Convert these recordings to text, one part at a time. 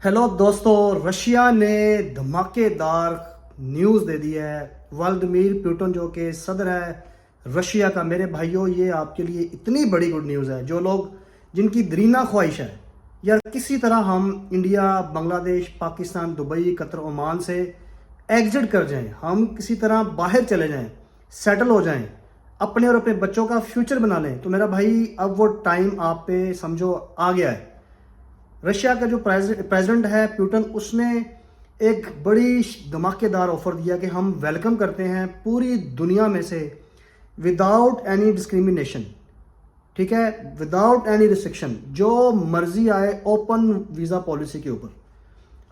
Hello दोस्तों, Russia ने धमाकेदार न्यूज़ दे दी है। व्लादिमीर पुतिन जो कि सदर है रशिया का, मेरे भाइयों ये आपके लिए इतनी बड़ी गुड न्यूज़ है। जो लोग जिनकी दरीना ख्वाहिश है यार किसी तरह हम India, Bangladesh, Pakistan, Dubai, Qatar, Oman से एग्जिट कर जाएं, हम किसी तरह बाहर चले जाएं, सेटल हो जाएं, अपने और अपने बच्चों का फ्यूचर बना लें, तो मेरा भाई अब वो टाइम आप पे समझो आ गया है। रशिया का जो प्रेसिडेंट है पुतिन, उसने एक बड़ी धमाकेदार ऑफर दिया कि हम वेलकम करते हैं पूरी दुनिया में से विदाउट एनी डिस्क्रिमिनेशन, ठीक है, विदाउट एनी रिस्ट्रिक्शन, जो मर्जी आए, ओपन वीज़ा पॉलिसी के ऊपर।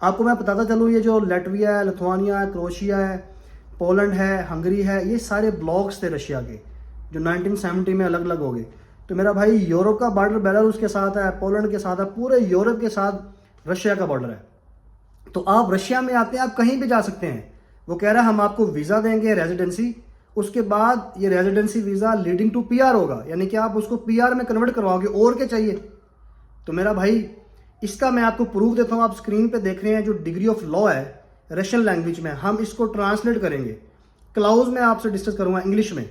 आपको मैं बताता चलूँ, ये जो लैटविया है, लिथुआनिया है, क्रोएशिया है, पोलैंड है, हंगरी है, ये सारे ब्लॉक्स थे रशिया के जो 1970 में अलग अलग हो गए। तो मेरा भाई यूरोप का बॉर्डर बेलारूस के साथ है, पोलैंड के साथ है, पूरे यूरोप के साथ रशिया का बॉर्डर है। तो आप रशिया में आते हैं, आप कहीं भी जा सकते हैं। वो कह रहा है हम आपको वीज़ा देंगे रेजिडेंसी, उसके बाद ये residency visa leading to PR होगा, यानी कि आप उसको पीआर में कन्वर्ट करवाओगे, और क्या चाहिए। तो मेरा भाई इसका मैं आपको प्रूफ देता हूँ। आप स्क्रीन पे देख रहे हैं जो डिग्री ऑफ लॉ है रशियन लैंग्वेज में, हम इसको ट्रांसलेट करेंगे। क्लाउज में आपसे डिस्कस करूँगा इंग्लिश में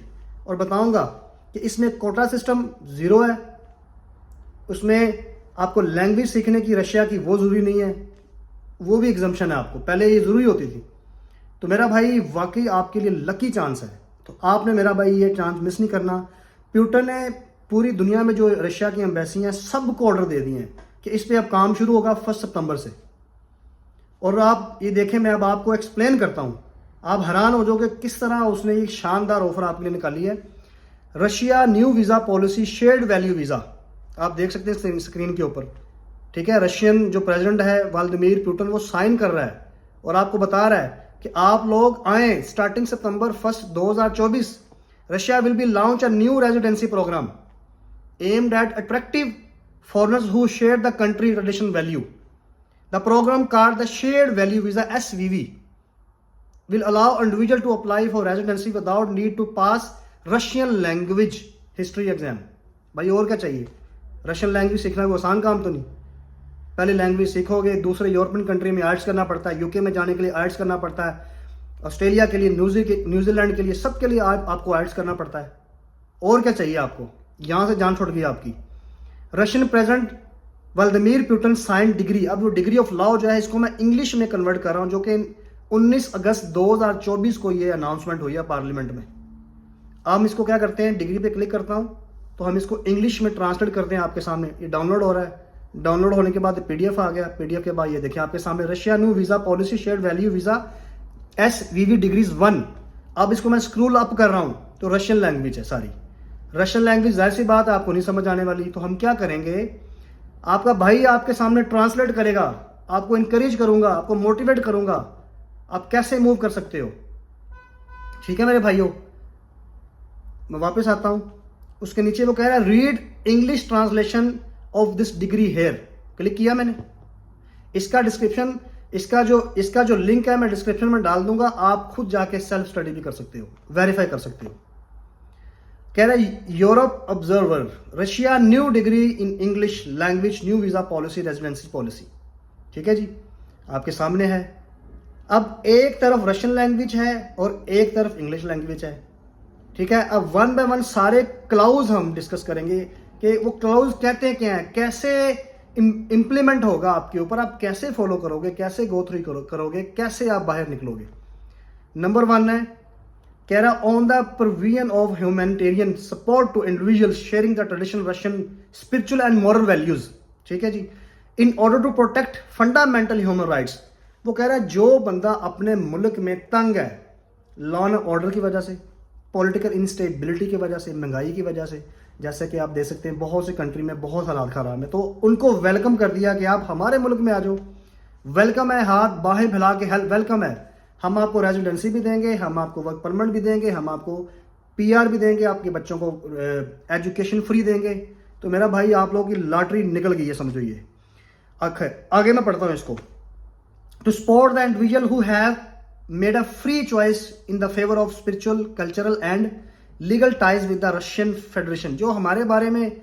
और बताऊँगा कि इसमें कोटा सिस्टम ज़ीरो है, उसमें आपको लैंग्वेज सीखने की रशिया की वो ज़रूरी नहीं है, वो भी एग्जम्पशन है आपको, पहले ये ज़रूरी होती थी। तो मेरा भाई वाकई आपके लिए लकी चांस है, तो आपने मेरा भाई ये चांस मिस नहीं करना। पुतिन ने पूरी दुनिया में जो रशिया की एम्बेसी हैं सबको ऑर्डर दे दिए हैं कि इस पर अब काम शुरू होगा 1 सितंबर से। और आप ये देखें, मैं अब आपको एक्सप्लेन करता हूँ, आप हैरान हो जाओगे किस तरह उसने ये शानदार ऑफर आपके लिए निकाली है। Russia new visa policy shared value visa, आप देख सकते हैं स्क्रीन के ऊपर, ठीक है। रशियन जो प्रेसिडेंट है व्लादिमीर पुतिन, वो साइन कर रहा है और आपको बता रहा है कि आप लोग आए starting September 1 2024। Russia will be launch a new residency program aimed at attractive foreigners who share the country tradition value. The program called the Shared Value Visa (SVV) will allow individual to apply for residency without need to pass Russian language history exam. भाई और क्या चाहिए, Russian language सीखना कोई आसान काम तो नहीं। पहले लैंग्वेज सीखोगे, दूसरे यूरोपियन कंट्री में आइट्स करना पड़ता है, यूके में जाने के लिए आइट्स करना पड़ता है, ऑस्ट्रेलिया के लिए, न्यूजीलैंड के लिए, सबके लिए आपको आइट्स करना पड़ता है। और क्या चाहिए आपको, यहाँ से जान छोड़ गई आपकी। Russian president Vladimir Putin sign degree, अब जो डिग्री ऑफ लॉ जो है इसको मैं इंग्लिश में कन्वर्ट कर रहा हूँ, जो कि 19 अगस्त 2024 को ये अनाउंसमेंट हुई है पार्लियामेंट में। हम इसको क्या करते हैं, डिग्री पे क्लिक करता हूँ तो हम इसको इंग्लिश में ट्रांसलेट करते हैं आपके सामने। ये डाउनलोड हो रहा है, डाउनलोड होने के बाद पीडीएफ आ गया, पीडीएफ के बाद ये देखिए आपके सामने Russia new visa policy shared value visa SVV degrees 1। अब इसको मैं स्क्रोल अप कर रहा हूँ तो रशियन लैंग्वेज है सारी। रशियन लैंग्वेज जाहिर सी बात है आपको नहीं समझ आने वाली, तो हम क्या करेंगे, आपका भाई आपके सामने ट्रांसलेट करेगा, आपको इनकरेज करूंगा, आपको मोटिवेट करूंगा आप कैसे मूव कर सकते हो। ठीक है मेरे भाइयों, मैं वापस आता हूं। उसके नीचे वो कह रहा है read English translation of this degree here, click किया मैंने। इसका डिस्क्रिप्शन, इसका जो लिंक है मैं डिस्क्रिप्शन में डाल दूंगा, आप खुद जाके सेल्फ स्टडी भी कर सकते हो, वेरीफाई कर सकते हो। कह रहा है Europe observer Russia new degree in English language new visa policy residency policy, ठीक है जी, आपके सामने है। अब एक तरफ रशियन लैंग्वेज है और एक तरफ इंग्लिश लैंग्वेज है, ठीक है। अब 1 बाय 1 सारे क्लाउज हम डिस्कस करेंगे कि वो क्लाउज कहते हैं क्या है, कैसे इंप्लीमेंट होगा आपके ऊपर, आप कैसे फॉलो करोगे, कैसे गो थ्रू करोगे, कैसे आप बाहर निकलोगे। नंबर 1 है, कह रहा on the provision of humanitarian support to individual sharing the traditional Russian spiritual and moral values, ठीक है जी, in order to protect fundamental human rights. वो कह रहा है जो बंदा अपने मुल्क में तंग है लॉ एंड ऑर्डर की वजह से, पॉलिटिकल इंस्टेबिलिटी की वजह से, महंगाई की वजह से, जैसे कि आप देख सकते हैं बहुत सी कंट्री में बहुत हालात खराब है, तो उनको वेलकम कर दिया कि आप हमारे मुल्क में आ जाओ, वेलकम है, हाथ बाहें फैला के वेलकम है। हम आपको रेजिडेंसी भी देंगे, हम आपको वर्क परमिट भी देंगे, हम आपको पीआर भी देंगे, आपके बच्चों को एजुकेशन फ्री देंगे। तो मेरा भाई आप लोगों की लॉटरी निकल गई है, समझो ये। आगे मैं पढ़ता हूँ इसको। To support the individual who have made a free choice in the favour of spiritual, cultural and legal ties with the Russian Federation, जो हमारे बारे में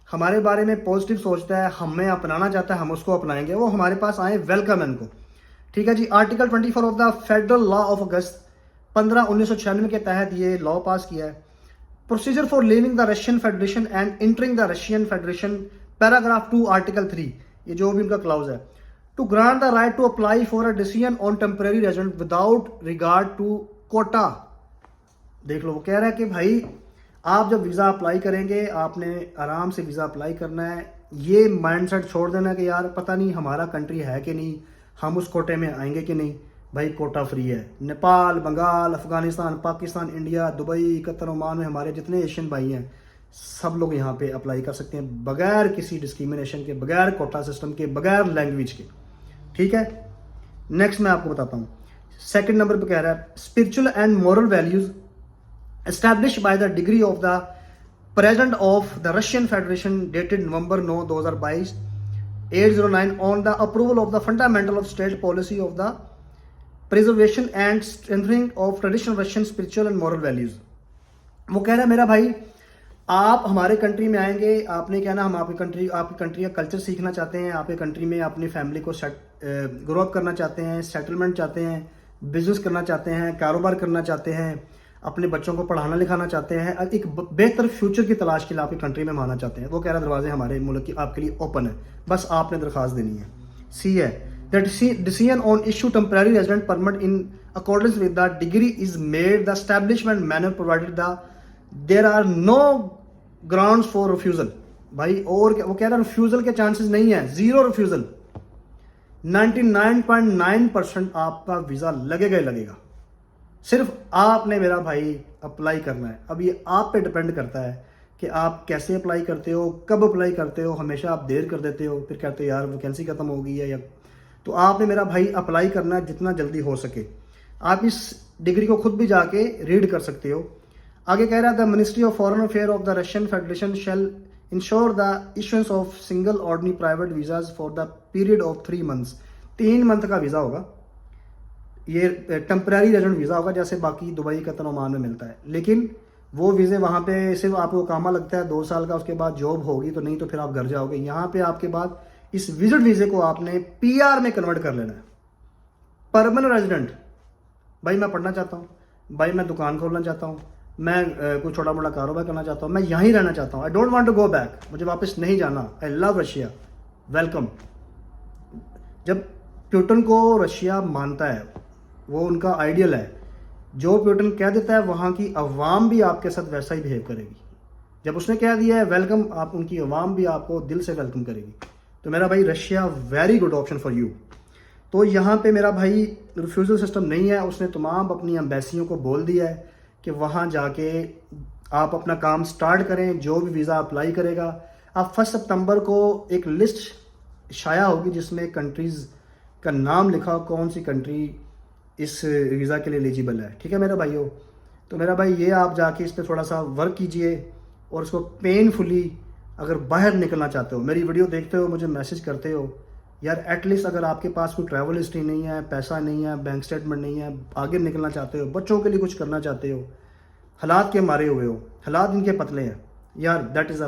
हमारे बारे में पॉजिटिव सोचता है, हमें अपनाना चाहता है, हम उसको अपनाएंगे, वो हमारे पास आए, वेलकम है उनको। ठीक है जी। Article 24 of the federal law of August 15/1996 के तहत ये लॉ पास किया है। Procedure for leaving the Russian Federation and entering the Russian Federation, paragraph 2 article 3, ये जो भी इनका क्लाउज है, to grant the right to apply for a decision on temporary resident without regard to quota. देख लो, वो कह रहा है कि भाई आप जब वीज़ा अप्लाई करेंगे, आपने आराम से वीज़ा अप्लाई करना है, ये माइंडसेट छोड़ देना कि यार पता नहीं हमारा कंट्री है कि नहीं, हम उस कोटे में आएंगे कि नहीं। भाई कोटा फ्री है। Nepal, Bengal, Afghanistan, Pakistan, India, Dubai, Qatar, Oman में हमारे जितने एशियन भाई हैं, सब लोग यहाँ पे अप्लाई कर सकते हैं बगैर किसी डिस्क्रिमिनेशन के, बगैर कोटा सिस्टम के, बगैर लैंग्वेज के। ठीक है। नेक्स्ट मैं आपको बताता हूँ, सेकंड नंबर पे कह रहा है spiritual and moral values established by the degree of the President of the Russian Federation dated November 9, 2022, 809 on the approval of the fundamental of state policy of the preservation and strengthening of traditional Russian spiritual and moral values। वो कह रहा है मेरा भाई, आप हमारे country में आएंगे, आपने क्या ना, हम आपकी कंट्री का कल्चर सीखना चाहते हैं, आपके कंट्री में अपनी फैमिली को ग्रो अप करना चाहते हैं, सेटलमेंट चाहते हैं, बिजनेस करना चाहते हैं, कारोबार करना चाहते हैं, अपने बच्चों को पढ़ाना लिखाना चाहते हैं, एक बेहतर फ्यूचर की तलाश के लिए आपकी कंट्री में आना चाहते हैं। वो कह रहा है दरवाजे हमारे मुल्क की आपके लिए ओपन है, बस आपने दरखास्त देनी है। सी है that decision on issue temporary resident permit in accordance with the degree is made the establishment manner provided the there are no grounds for refusal. भाई और वो कह रहा है रिफ्यूजल के चांसेस नहीं है, जीरो रिफ्यूजल। 99.9% आपका वीजा लगेगा ही लगेगा, सिर्फ आपने मेरा भाई अप्लाई करना है। अब ये आप पे डिपेंड करता है कि आप कैसे अप्लाई करते हो, कब अप्लाई करते हो। हमेशा आप देर कर देते हो, फिर कहते हो यार वैकेंसी खत्म हो गई है, या तो आपने मेरा भाई अप्लाई करना है जितना जल्दी हो सके। आप इस डिग्री को खुद भी जाके रीड कर सकते हो। आगे कह रहा है the ministry of foreign affair of the Russian Federation shall ensure the issuance of single ordinary private visas for the period of 3 months. 3 month का वीज़ा होगा, ये टेम्परेरी रेजिडेंट वीज़ा होगा, जैसे बाकी दुबई, कतर, ओमान में मिलता है। लेकिन वो वीज़े वहाँ पे सिर्फ आपको कामा लगता है 2 साल का, उसके बाद जॉब होगी तो, नहीं तो फिर आप घर जाओगे। यहाँ पे आपके बाद इस विजिट वीज़े को आपने PR में कन्वर्ट कर लेना है, परमानेंट रेजिडेंट। भाई मैं पढ़ना चाहता हूँ, भाई मैं दुकान खोलना चाहता हूँ, मैं कोई छोटा मोटा कारोबार करना चाहता हूँ, मैं यहीं रहना चाहता हूँ, I don't want to go back, मुझे वापस नहीं जाना, आई लव रशिया, वेलकम। जब प्यूटन को रशिया मानता है, वो उनका आइडियल है, जो प्यूटन कह देता है वहाँ की अवाम भी आपके साथ वैसा ही बिहेव करेगी। जब उसने कह दिया है वेलकम, आप उनकी अवाम भी आपको दिल से वेलकम करेगी। तो मेरा भाई Russia very good option for you. तो यहाँ पे मेरा भाई रिफ्यूज़ल सिस्टम नहीं है। उसने तमाम अपनी एम्बेसियों को बोल दिया है कि वहाँ जाके आप अपना काम स्टार्ट करें। जो भी वीज़ा अप्लाई करेगा, आप 1 सितंबर को एक लिस्ट शाया होगी जिसमें कंट्रीज़ का नाम लिखा हो, कौन सी कंट्री इस वीज़ा के लिए एलिजिबल है। ठीक है मेरे भाइयों। तो मेरा भाई ये आप जाके इस पर थोड़ा सा वर्क कीजिए और उसको पेनफुली, अगर बाहर निकलना चाहते हो, मेरी वीडियो देखते हो, मुझे मैसेज करते हो यार, एटलीस्ट अगर आपके पास कोई ट्रैवल हिस्ट्री नहीं है, पैसा नहीं है, बैंक स्टेटमेंट नहीं है, आगे निकलना चाहते हो, बच्चों के लिए कुछ करना चाहते हो, हालात के मारे हुए हो, हालात इनके पतले हैं यार, दैट इज़ अ